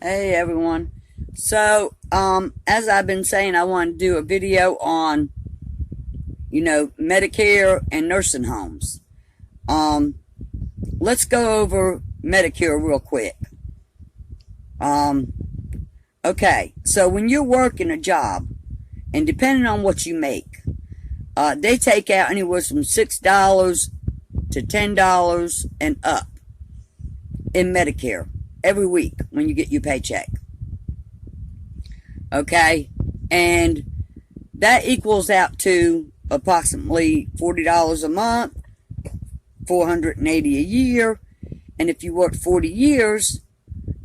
Hey everyone. So, as I've been saying, I want to do a video on, Medicare and nursing homes. Let's go over Medicare real quick. Okay, so when you're working a job, and depending on what you make, they take out anywhere from $6 to $10 and up in Medicare every week when you get your paycheck. Okay, and that equals out to approximately $40 a month, $480 a year, and if you work 40 years,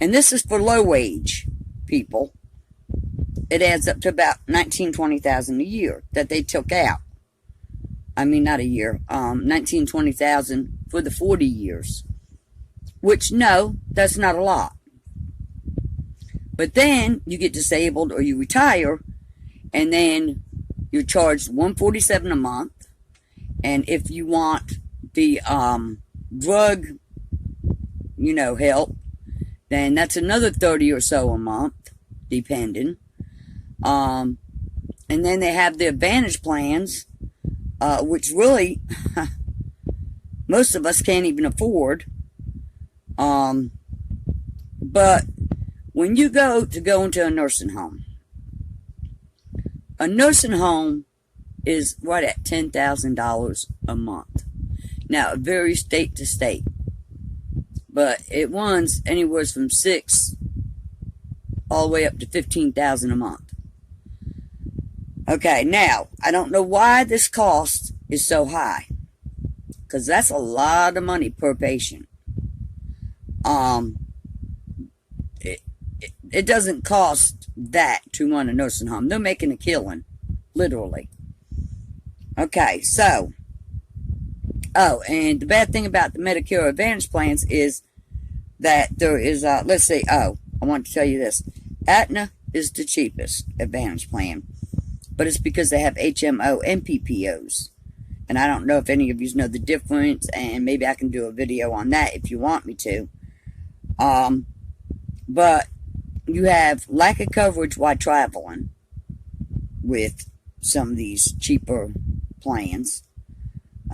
and this is for low wage people, it adds up to about $19,000-$20,000 a year that they took out. I mean, not a year, $19,000-$20,000 for the 40 years. Which, no, that's not a lot. But then you get disabled or you retire, and then you're charged $147 a month. And if you want the drug, help, then that's another $30 or so a month, depending. And then they have the Advantage plans, which really most of us can't even afford. But when you go into a nursing home is right at $10,000 a month. Now, it varies state to state, but it runs anywhere from $6,000 all the way up to $15,000 a month. Okay, now, I don't know why this cost is so high, because that's a lot of money per patient. It doesn't cost that to run a nursing home. They're making a killing, literally. Okay, so, and the bad thing about the Medicare Advantage plans is that there is, I want to tell you this. Aetna is the cheapest Advantage plan, but it's because they have HMO and PPOs. And I don't know if any of you know the difference, and maybe I can do a video on that if you want me to. But you have lack of coverage while traveling with some of these cheaper plans.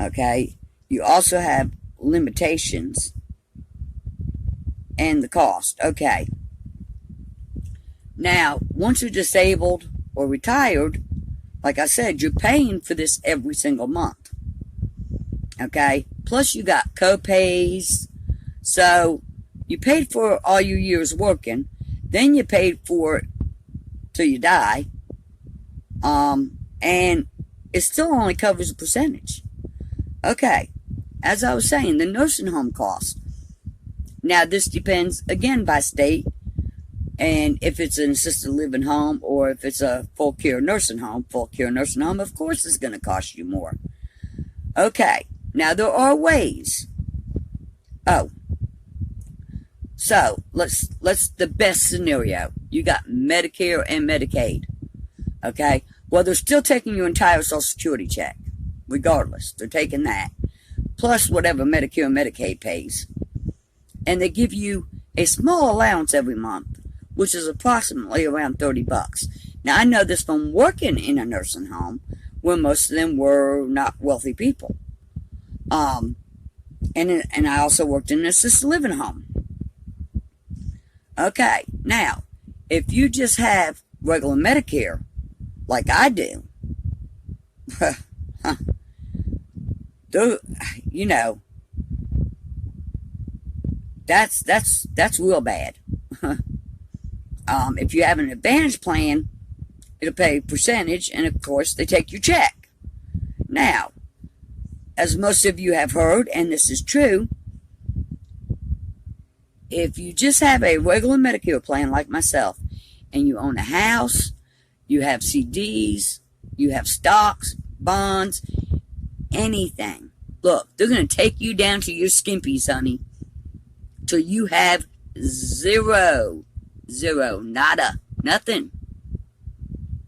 Okay. You also have limitations and the cost. Okay. Now, once you're disabled or retired, like I said, you're paying for this every single month. Okay. Plus you got co-pays. So you paid for all your years working. Then you paid for it till you die. And it still only covers a percentage. Okay. As I was saying, the nursing home cost. Now, this depends, again, by state. And if it's an assisted living home or if it's a full care nursing home, of course, is going to cost you more. Okay. Now, there are ways. So, let's the best scenario. You got Medicare and Medicaid. Okay? Well, they're still taking your entire Social Security check. Regardless. They're taking that. Plus whatever Medicare and Medicaid pays. And they give you a small allowance every month, which is approximately around $30. Now, I know this from working in a nursing home, where most of them were not wealthy people. And I also worked in an assisted living home. Okay, now, if you just have regular Medicare, like I do, that's real bad. If you have an Advantage plan, it'll pay a percentage, and of course, they take your check. Now, as most of you have heard, and this is true, if you just have a regular Medicare plan like myself, and you own a house, you have CDs, you have stocks, bonds, anything. Look, they're going to take you down to your skimpies, honey, till you have zero, nada, nothing,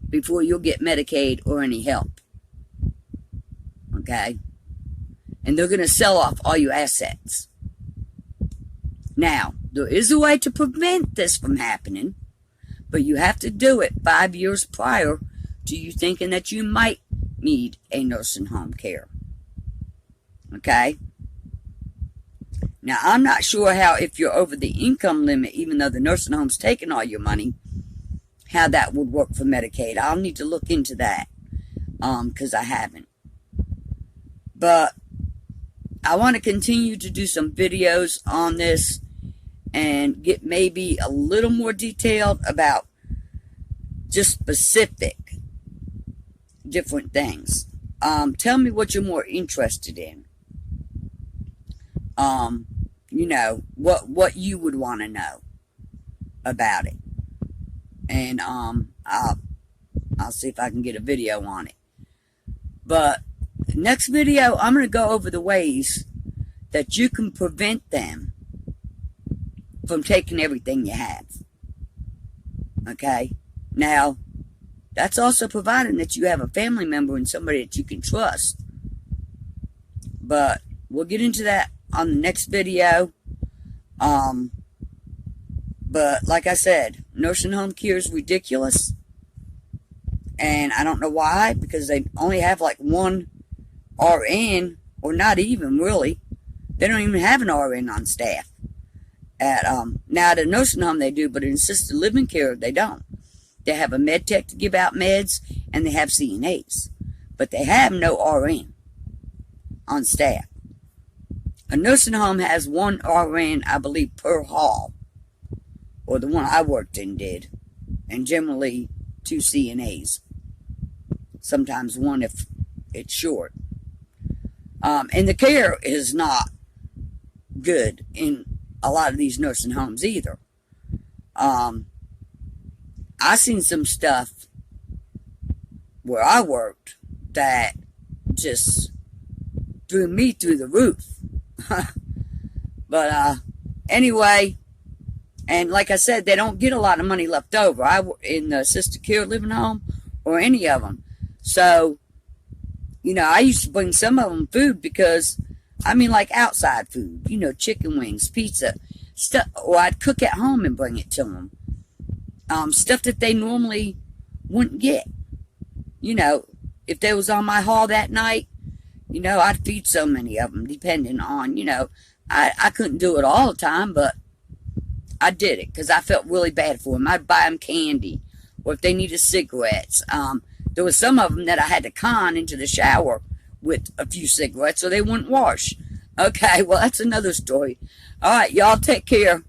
before you'll get Medicaid or any help. Okay? And they're going to sell off all your assets. Now, There is a way to prevent this from happening, but you have to do it 5 years prior to you thinking that you might need a nursing home care. Okay? Now, I'm not sure how, if you're over the income limit, even though the nursing home's taking all your money, how that would work for Medicaid. I'll need to look into that, because I haven't. But I want to continue to do some videos on this and get maybe a little more detailed about just specific different things. Tell me what you're more interested in. You know, what you would want to know about it. And I'll see if I can get a video on it. But next video, I'm going to go over the ways that you can prevent them from taking everything you have. Okay? Now, that's also providing that you have a family member and somebody that you can trust. But we'll get into that on the next video. But like I said, nursing home care is ridiculous. And I don't know why, because they only have like one RN, or not even really. They don't even have an RN on staff. Now at a nursing home they do, but in assisted living care they don't. They have a med tech to give out meds, and they have CNAs. But they have no RN on staff. A nursing home has one RN, I believe, per hall. Or the one I worked in did. And generally 2 CNAs. Sometimes one if it's short. And the care is not good in a lot of these nursing homes either. I seen some stuff where I worked that just threw me through the roof. But anyway, and like I said, they don't get a lot of money left over in the assisted care living home or any of them. So, you know, I used to bring some of them food because, I mean, like outside food, you know, chicken wings, pizza, stuff, or I'd cook at home and bring it to them. Stuff that they normally wouldn't get. You know, if they was on my hall that night, you know, I'd feed so many of them, depending on, you know, I couldn't do it all the time, but I did it because I felt really bad for them. I'd buy them candy, or if they needed cigarettes. There was some of them that I had to con into the shower with a few cigarettes so they wouldn't wash. Okay, well, that's another story. All right, y'all take care.